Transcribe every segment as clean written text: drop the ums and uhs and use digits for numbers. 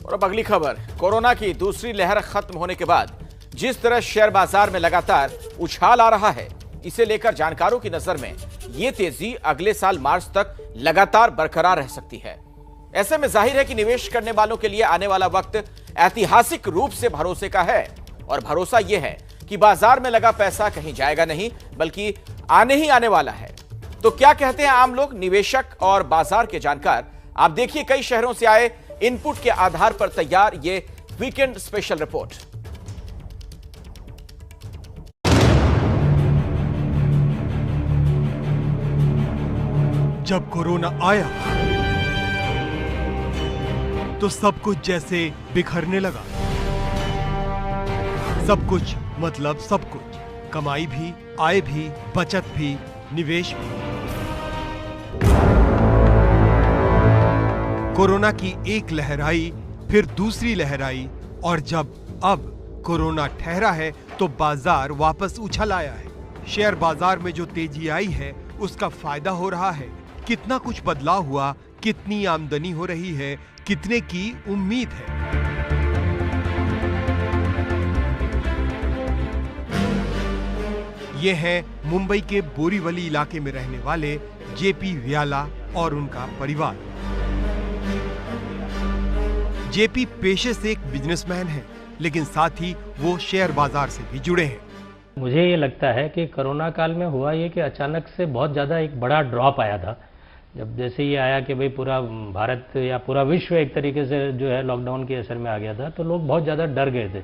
और अब अगली खबर, कोरोना की दूसरी लहर खत्म होने के बाद जिस तरह शेयर बाजार में लगातार उछाल आ रहा है, इसे लेकर जानकारों की नजर में ये तेजी अगले साल मार्च तक लगातार बरकरार रह सकती है। ऐसे में जाहिर है कि निवेश करने वालों के लिए आने वाला वक्त ऐतिहासिक रूप से भरोसे का है और भरोसा यह है कि बाजार में लगा पैसा कहीं जाएगा नहीं, बल्कि आने ही आने वाला है। तो क्या कहते हैं आम लोग, निवेशक और बाजार के जानकार? आप देखिए कई शहरों से आए इनपुट के आधार पर तैयार ये वीकेंड स्पेशल रिपोर्ट। जब कोरोना आया तो सब कुछ जैसे बिखरने लगा। सब कुछ मतलब सब कुछ, कमाई भी, आय भी, बचत भी, निवेश भी। कोरोना की एक लहर आई, फिर दूसरी लहर आई और जब अब कोरोना ठहरा है तो बाजार वापस उछल आया है। शेयर बाजार में जो तेजी आई है उसका फायदा हो रहा है। कितना कुछ बदलाव हुआ, कितनी आमदनी हो रही है, कितने की उम्मीद है। ये है मुंबई के बोरीवली इलाके में रहने वाले जेपी व्याला और उनका परिवार। जेपी पेशे से एक बिजनेसमैन है, लेकिन साथ ही वो शेयर बाजार से भी जुड़े हैं। मुझे ये लगता है कि कोरोना काल में हुआ ये कि अचानक से बहुत ज़्यादा एक बड़ा ड्रॉप आया था। जब जैसे ये आया कि भाई पूरा भारत या पूरा विश्व एक तरीके से जो है लॉकडाउन के असर में आ गया था, तो लोग बहुत ज़्यादा डर गए थे।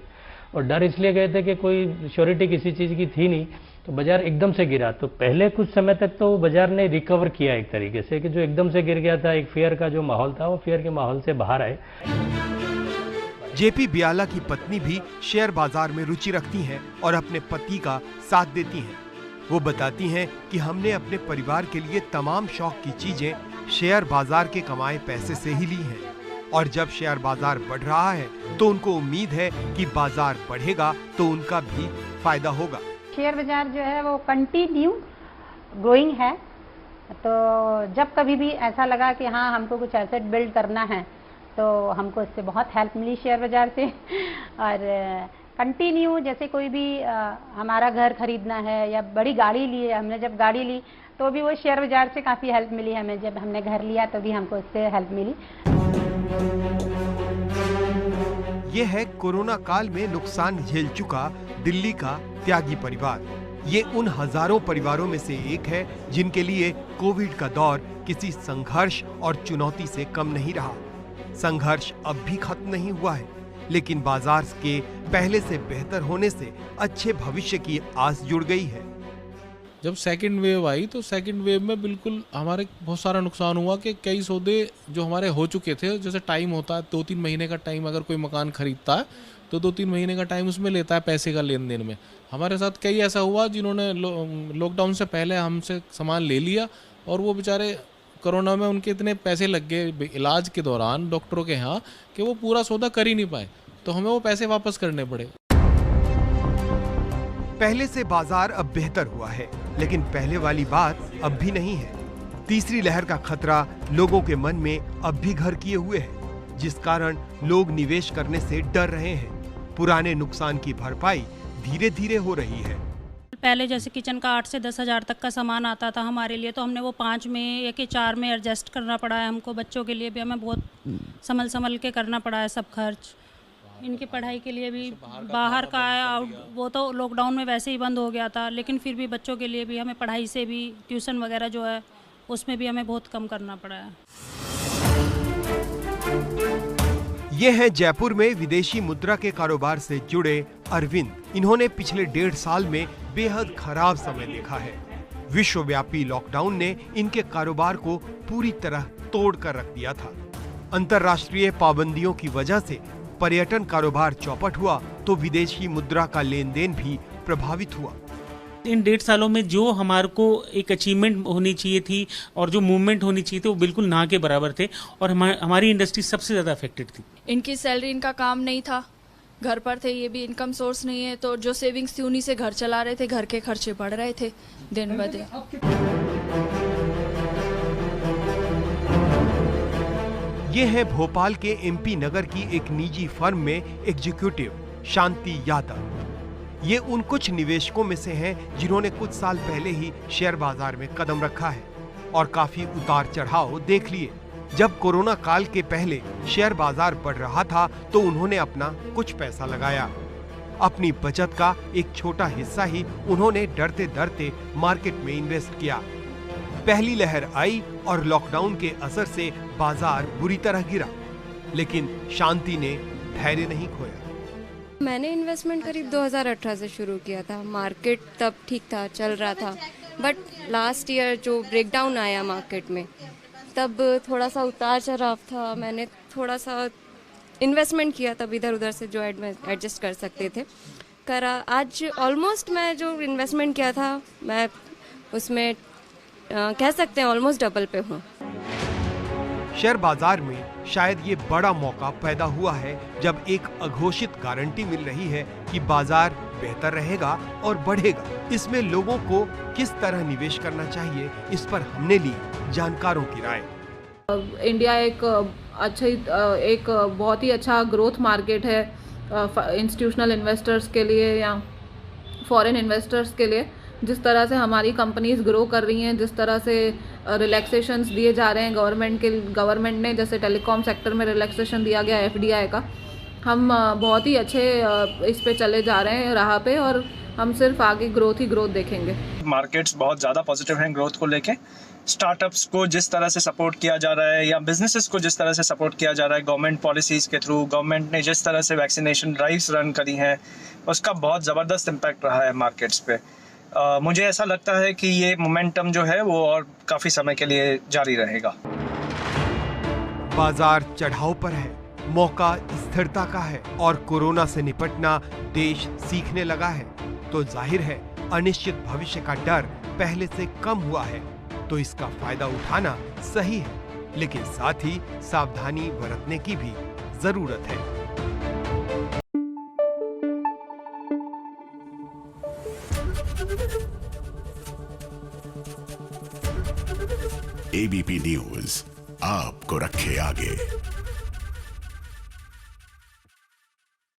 और डर इसलिए गए थे कि कोई श्योरिटी किसी चीज़ की थी नहीं, तो बाजार एकदम से गिरा। तो पहले कुछ समय तक तो बाजार ने रिकवर किया एक तरीके से, कि जो एकदम से गिर गया था, एक फियर का जो माहौल था, वो फियर के माहौल से बाहर आए। जेपी ब्याला की पत्नी भी शेयर बाजार में रुचि रखती हैं और अपने पति का साथ देती हैं। वो बताती हैं कि हमने अपने परिवार के लिए तमाम शौक की चीजें शेयर बाजार के कमाए पैसे से ही ली हैं और जब शेयर बाजार बढ़ रहा है तो उनको उम्मीद है कि बाजार बढ़ेगा तो उनका भी फायदा होगा। शेयर बाजार जो है वो कंटिन्यू ग्रोइंग है, तो जब कभी भी ऐसा लगा कि हाँ हमको कुछ एसेट बिल्ड करना है तो हमको इससे बहुत हेल्प मिली शेयर बाजार से। और कंटिन्यू जैसे कोई भी हमारा घर खरीदना है या बड़ी गाड़ी ली है, हमने जब गाड़ी ली तो भी वो शेयर बाजार से काफ़ी हेल्प मिली हमें। जब हमने घर लिया तो भी हमको इससे हेल्प मिली। ये है कोरोना काल में नुकसान झेल चुका दिल्ली का त्यागी परिवार। ये उन हजारों परिवारों में से एक है जिनके लिए कोविड का दौर किसी संघर्ष और चुनौती से कम नहीं रहा। संघर्ष अब भी खत्म नहीं हुआ है, लेकिन बाजार के पहले से बेहतर होने से अच्छे भविष्य की आस जुड़ गई है। जब सेकंड वेव आई तो सेकंड वेव में बिल्कुल हमारे बहुत सारा नुकसान हुआ कि कई सौदे जो हमारे हो चुके थे, जैसे टाइम होता है 2-3 महीने का टाइम, अगर कोई मकान खरीदता है तो 2-3 महीने का टाइम उसमें लेता है पैसे का लेन देन में। हमारे साथ कई ऐसा हुआ जिन्होंने लॉकडाउन से पहले हमसे सामान ले लिया और वो बेचारे कोरोना में उनके इतने पैसे लग गए इलाज के दौरान डॉक्टरों के यहाँ कि वो पूरा सौदा कर ही नहीं पाए, तो हमें वो पैसे वापस करने पड़े। पहले से बाजार अब बेहतर हुआ है, लेकिन पहले वाली बात अब भी नहीं है। तीसरी लहर का खतरा लोगों के मन में अब भी घर किए हुए है, जिस कारण लोग निवेश करने से डर रहे हैं। पुराने नुकसान की भरपाई धीरे धीरे हो रही है। पहले जैसे किचन का 8 से 10 हज़ार तक का सामान आता था हमारे लिए, तो हमने वो 5 में या कि 4 में एडजस्ट करना पड़ा है हमको। बच्चों के लिए भी हमें बहुत संभल के करना पड़ा है सब खर्च। इनकी पढ़ाई के लिए भी बाहर का आउट, वो तो लॉकडाउन में वैसे ही बंद हो गया था, लेकिन फिर भी बच्चों के लिए भी हमें पढ़ाई से भी, ट्यूशन वगैरह जो है उसमें भी हमें बहुत कम करना पड़ा है। ये है जयपुर में विदेशी मुद्रा के कारोबार से जुड़े अरविंद। इन्होंने पिछले 1.5 साल में बेहद खराब समय देखा है। विश्वव्यापी लॉकडाउन ने इनके कारोबार को पूरी तरह तोड़ कर रख दिया था। अंतर्राष्ट्रीय पाबंदियों की वजह से पर्यटन कारोबार चौपट हुआ तो विदेशी मुद्रा का लेन देन भी प्रभावित हुआ। इन 1.5 सालों में जो हमारे को एक अचीवमेंट होनी चाहिए थी और जो मूवमेंट होनी चाहिए थी वो बिल्कुल ना के बराबर थे और हमारी इंडस्ट्री सबसे ज़्यादा अफेक्टेड थी। इनकी सैलरी, इनका काम नहीं था, घर पर थे, ये भी इनकम सोर्स नहीं है, तो जो सेविंग्स थी उन्हीं से घर चला रहे थे, घर के खर्चे बढ़ रहे थे दिन ब दिन। ये है भोपाल के एमपी नगर की एक निजी फर्म में एग्जीक्यूटिव शांति यादव। ये उन कुछ निवेशकों में से हैं जिन्होंने कुछ साल पहले ही शेयर बाजार में कदम रखा है और काफी उतार चढ़ाव देख लिए। जब कोरोना काल के पहले शेयर बाजार बढ़ रहा था तो उन्होंने अपना कुछ पैसा लगाया। अपनी बचत का एक छोटा हिस्सा ही उन्होंने डरते डरते मार्केट में इन्वेस्ट किया। पहली लहर आई और लॉकडाउन के असर से बाजार बुरी तरह गिरा, लेकिन शांति ने धैर्य नहीं खोया। मैंने इन्वेस्टमेंट करीब 2018 से शुरू किया था। मार्केट तब ठीक था, चल रहा था, बट लास्ट ईयर जो ब्रेकडाउन आया मार्केट में तब थोड़ा सा उतार चढ़ाव था। मैंने थोड़ा सा इन्वेस्टमेंट किया तब इधर उधर से जो एडजस्ट कर सकते थे करा। आज ऑलमोस्ट मैं जो इन्वेस्टमेंट किया था मैं उसमें कह सकते हैं ऑलमोस्ट डबल पे हूँ। शेयर बाजार में शायद ये बड़ा मौका पैदा हुआ है जब एक अघोषित गारंटी मिल रही है कि बाजार बेहतर रहेगा और बढ़ेगा। इसमें लोगों को किस तरह निवेश करना चाहिए, इस पर हमने ली जानकारों की राय। इंडिया एक बहुत ही अच्छा ग्रोथ मार्केट है इंस्टीट्यूशनल इन्वेस्टर्स के लिए या फॉरेन इन्वेस्टर्स के लिए। जिस तरह से हमारी कंपनीज ग्रो कर रही हैं, जिस तरह से रिलैक्सेशंस दिए जा रहे हैं गवर्नमेंट ने, जैसे टेलीकॉम सेक्टर में रिलैक्सेशन दिया गया FDI का, हम बहुत ही अच्छे इस पे चले जा रहे हैं राह पे और हम सिर्फ आगे ग्रोथ ही ग्रोथ देखेंगे। मार्केट्स बहुत ज़्यादा पॉजिटिव हैं ग्रोथ को लेके। स्टार्टअप्स को जिस तरह से सपोर्ट किया जा रहा है या बिजनेसेस को जिस तरह से सपोर्ट किया जा रहा है गवर्नमेंट पॉलिसीज़ के थ्रू, गवर्नमेंट ने जिस तरह से वैक्सीनेशन ड्राइव्स रन करी हैं, उसका बहुत ज़बरदस्त इम्पैक्ट रहा है मार्केट्स पे। मुझे ऐसा लगता है कि ये मोमेंटम जो है वो और काफ़ी समय के लिए जारी रहेगा। बाजार चढ़ाव पर है, मौका स्थिरता का है और कोरोना से निपटना देश सीखने लगा है, तो जाहिर है अनिश्चित भविष्य का डर पहले से कम हुआ है, तो इसका फायदा उठाना सही है, लेकिन साथ ही सावधानी बरतने की भी जरूरत है। ABP न्यूज आपको रखे आगे।